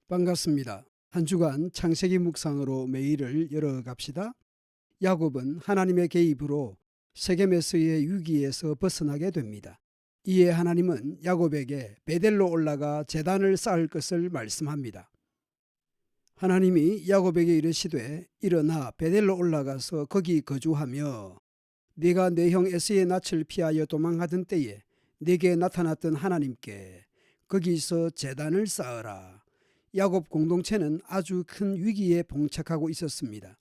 반갑습니다. 한 주간 창세기 묵상으로 매일을 열어갑시다. 야곱은 하나님의 개입으로 세겜에서의 위기에서 벗어나게 됩니다. 이에 하나님은 야곱에게 베델로 올라가 제단을 쌓을 것을 말씀합니다. 하나님이 야곱에게 이르시되 일어나 베델로 올라가서 거기 거주하며 네가 내 형 에서의 낯을 피하여 도망하던 때에 네게 나타났던 하나님께 거기서 제단을 쌓으라. 야곱 공동체는 아주 큰 위기에 봉착하고 있었습니다.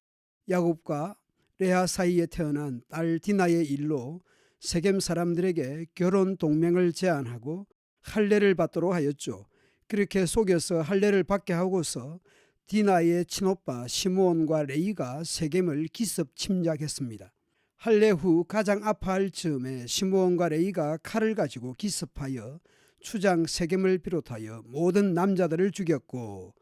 야곱과 레아 사이에 태어난 딸 디나의 일로 세겜 사람들에게 결혼 동맹을 제안하고 할례를 받도록 하였죠. 그렇게 속여서 할례를 받게 하고서 디나의 친오빠 시므온과 레이가 세겜을 기습 침략했습니다. 할례 후 가장 아파할 즈음에 시므온과 레이가 칼을 가지고 기습하여 추장 세겜을 비롯하여 모든 남자들을 죽였고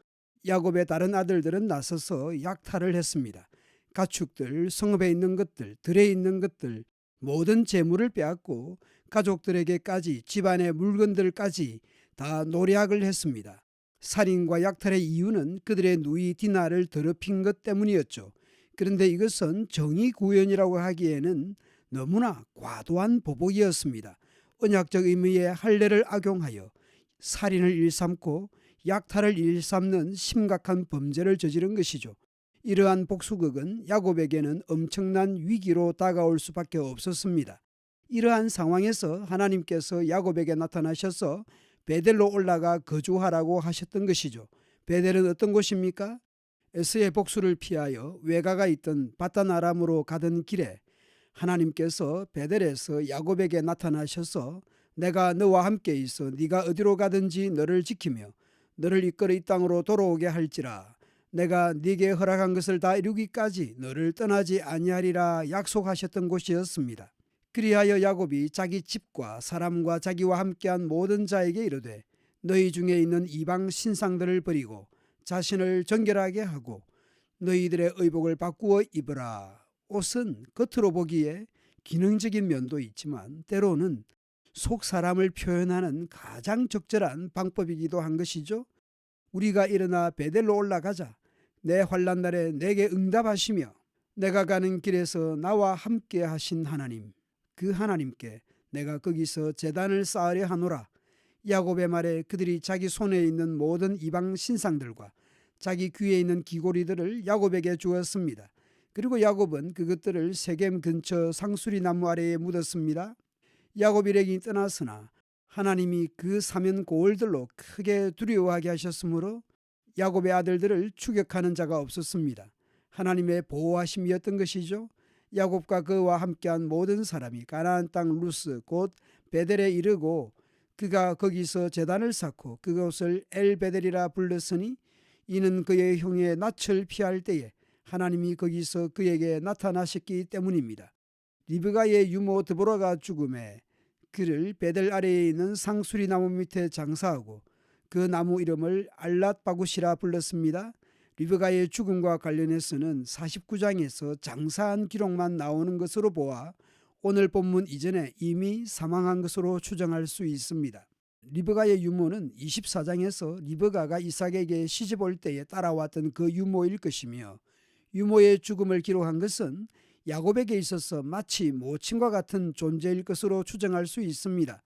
야곱의 다른 아들들은 나서서 약탈을 했습니다. 가축들, 성읍에 있는 것들, 들에 있는 것들, 모든 재물을 빼앗고 가족들에게까지 집안의 물건들까지 다 노략을 했습니다. 살인과 약탈의 이유는 그들의 누이 디나를 더럽힌 것 때문이었죠. 그런데 이것은 정의구현이라고 하기에는 너무나 과도한 보복이었습니다. 언약적 의미의 할례를 악용하여 살인을 일삼고 약탈을 일삼는 심각한 범죄를 저지른 것이죠. 이러한 복수극은 야곱에게는 엄청난 위기로 다가올 수밖에 없었습니다. 이러한 상황에서 하나님께서 야곱에게 나타나셔서 베델로 올라가 거주하라고 하셨던 것이죠. 베델은 어떤 곳입니까? 에서의 복수를 피하여 외가가 있던 바단 아람으로 가던 길에 하나님께서 베델에서 야곱에게 나타나셔서 내가 너와 함께 있어 네가 어디로 가든지 너를 지키며 너를 이끌어 이 땅으로 돌아오게 할지라. 내가 네게 허락한 것을 다 이루기까지 너를 떠나지 아니하리라 약속하셨던 곳이었습니다. 그리하여 야곱이 자기 집과 사람과 자기와 함께한 모든 자에게 이르되 너희 중에 있는 이방 신상들을 버리고 자신을 정결하게 하고 너희들의 의복을 바꾸어 입으라. 옷은 겉으로 보기에 기능적인 면도 있지만 때로는 속 사람을 표현하는 가장 적절한 방법이기도 한 것이죠. 우리가 일어나 베델로 올라가자. 내 환난 날에 내게 응답하시며 내가 가는 길에서 나와 함께 하신 하나님, 그 하나님께 내가 거기서 제단을 쌓으려 하노라. 야곱의 말에 그들이 자기 손에 있는 모든 이방 신상들과 자기 귀에 있는 귀고리들을 야곱에게 주었습니다. 그리고 야곱은 그것들을 세겜 근처 상수리 나무 아래에 묻었습니다. 야곱 일행이 떠났으나 하나님이 그 사면 고을들로 크게 두려워하게 하셨으므로 야곱의 아들들을 추격하는 자가 없었습니다. 하나님의 보호하심이었던 것이죠. 야곱과 그와 함께한 모든 사람이 가나안 땅 루스 곧 베델에 이르고 그가 거기서 제단을 쌓고 그곳을 엘베델이라 불렀으니 이는 그의 형의 낯을 피할 때에 하나님이 거기서 그에게 나타나셨기 때문입니다. 리브가의 유모 드보라가 죽음에 그를 베델 아래에 있는 상수리 나무 밑에 장사하고 그 나무 이름을 알랏바굿이라 불렀습니다. 리브가의 죽음과 관련해서는 49장에서 장사한 기록만 나오는 것으로 보아 오늘 본문 이전에 이미 사망한 것으로 추정할 수 있습니다. 리브가의 유모는 24장에서 리브가가 이삭에게 시집 올 때에 따라왔던 그 유모일 것이며 유모의 죽음을 기록한 것은 야곱에게 있어서 마치 모친과 같은 존재일 것으로 추정할 수 있습니다.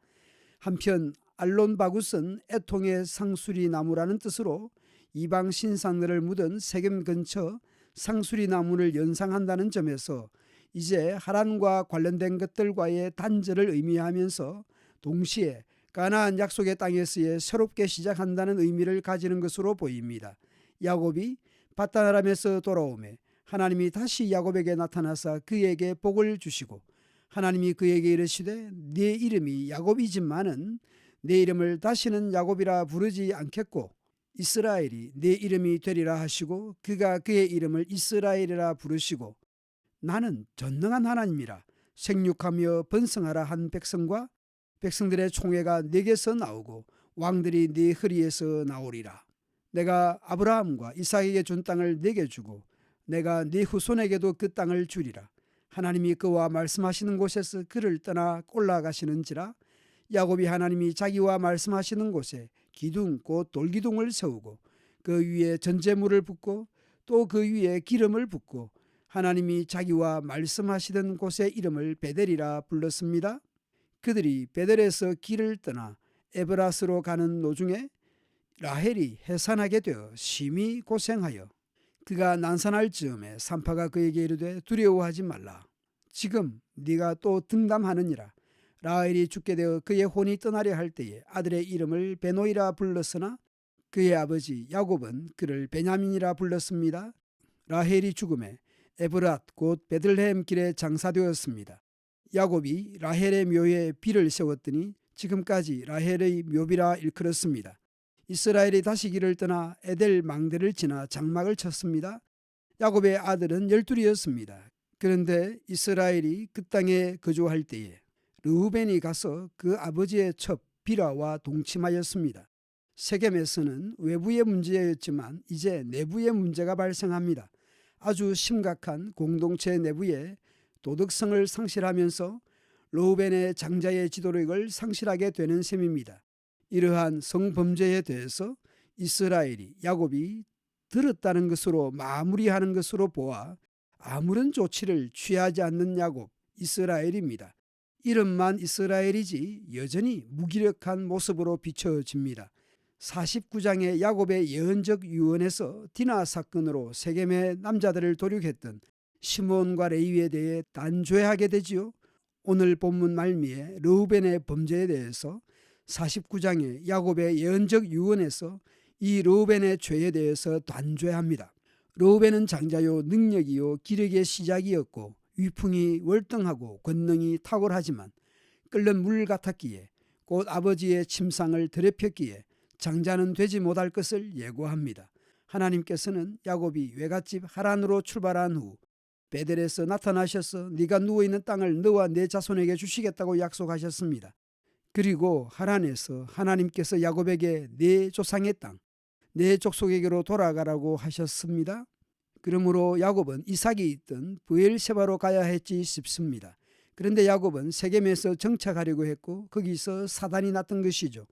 한편 알론바굿은 애통의 상수리 나무라는 뜻으로 이방 신상들을 묻은 세겜 근처 상수리 나무를 연상한다는 점에서 이제 하란과 관련된 것들과의 단절을 의미하면서 동시에 가나안 약속의 땅에서의 새롭게 시작한다는 의미를 가지는 것으로 보입니다. 야곱이 바단 아람에서 돌아오매 하나님이 다시 야곱에게 나타나사 그에게 복을 주시고 하나님이 그에게 이르시되 네 이름이 야곱이지만은 내 이름을 다시는 야곱이라 부르지 않겠고 이스라엘이 내 이름이 되리라 하시고 그가 그의 이름을 이스라엘이라 부르시고 나는 전능한 하나님이라 생육하며 번성하라 한 백성과 백성들의 총회가 네게서 나오고 왕들이 네 허리에서 나오리라. 내가 아브라함과 이삭에게 준 땅을 네게 주고 내가 네 후손에게도 그 땅을 주리라. 하나님이 그와 말씀하시는 곳에서 그를 떠나 올라가시는지라. 야곱이 하나님이 자기와 말씀하시는 곳에 기둥 곧 돌기둥을 세우고 그 위에 전제물을 붓고 또 그 위에 기름을 붓고 하나님이 자기와 말씀하시던 곳의 이름을 베델이라 불렀습니다. 그들이 베델에서 길을 떠나 에브라스로 가는 노중에 라헬이 해산하게 되어 심히 고생하여 그가 난산할 즈음에 산파가 그에게 이르되 두려워하지 말라. 지금 네가 또 등담하느니라. 라헬이 죽게 되어 그의 혼이 떠나려 할 때에 아들의 이름을 베노이라 불렀으나 그의 아버지 야곱은 그를 베냐민이라 불렀습니다. 라헬이 죽음에 에브랏 곧 베들레헴 길에 장사되었습니다. 야곱이 라헬의 묘에 비를 세웠더니 지금까지 라헬의 묘비라 일컬었습니다. 이스라엘이 다시 길을 떠나 에델 망대를 지나 장막을 쳤습니다. 야곱의 아들은 12이었습니다. 그런데 이스라엘이 그 땅에 거주할 때에 르우벤이 가서 그 아버지의 첩 비라와 동침하였습니다. 세겜에서는 외부의 문제였지만 이제 내부의 문제가 발생합니다. 아주 심각한 공동체 내부에 도덕성을 상실하면서 르우벤의 장자의 지도력을 상실하게 되는 셈입니다. 이러한 성범죄에 대해서 이스라엘이 야곱이 들었다는 것으로 마무리하는 것으로 보아 아무런 조치를 취하지 않는 야곱 이스라엘입니다. 이름만 이스라엘이지 여전히 무기력한 모습으로 비춰집니다. 49장의 야곱의 예언적 유언에서 디나 사건으로 세겜의 남자들을 도륙했던 시므온과 레위에 대해 단죄하게 되지요. 오늘 본문 말미에 르우벤의 범죄에 대해서 49장의 야곱의 예언적 유언에서 이 르우벤의 죄에 대해서 단죄합니다. 르우벤은 장자요 능력이요 기력의 시작이었고 위풍이 월등하고 권능이 탁월하지만 끓는 물 같았기에 곧 아버지의 침상을 더럽혔기에 장자는 되지 못할 것을 예고합니다. 하나님께서는 야곱이 외갓집 하란으로 출발한 후 베델에서 나타나셔서 네가 누워있는 땅을 너와 내 자손에게 주시겠다고 약속하셨습니다. 그리고 하란에서 하나님께서 야곱에게 내 조상의 땅, 내 족속에게로 돌아가라고 하셨습니다. 그러므로 야곱은 이삭이 있던 브엘세바로 가야 했지 싶습니다. 그런데 야곱은 세겜에서 정착하려고 했고 거기서 사단이 났던 것이죠.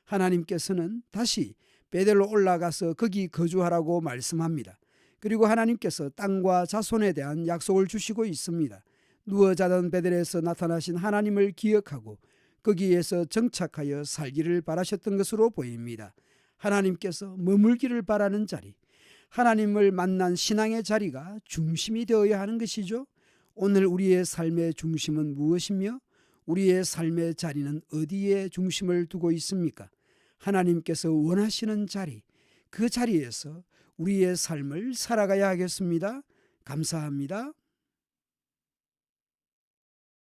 하나님께서는 다시 베델로 올라가서 거기 거주하라고 말씀합니다. 그리고 하나님께서 땅과 자손에 대한 약속을 주시고 있습니다. 누워 자던 베델에서 나타나신 하나님을 기억하고 거기에서 정착하여 살기를 바라셨던 것으로 보입니다. 하나님께서 머물기를 바라는 자리, 하나님을 만난 신앙의 자리가 중심이 되어야 하는 것이죠. 오늘 우리의 삶의 중심은 무엇이며 우리의 삶의 자리는 어디에 중심을 두고 있습니까? 하나님께서 원하시는 자리, 그 자리에서 우리의 삶을 살아가야 하겠습니다. 감사합니다.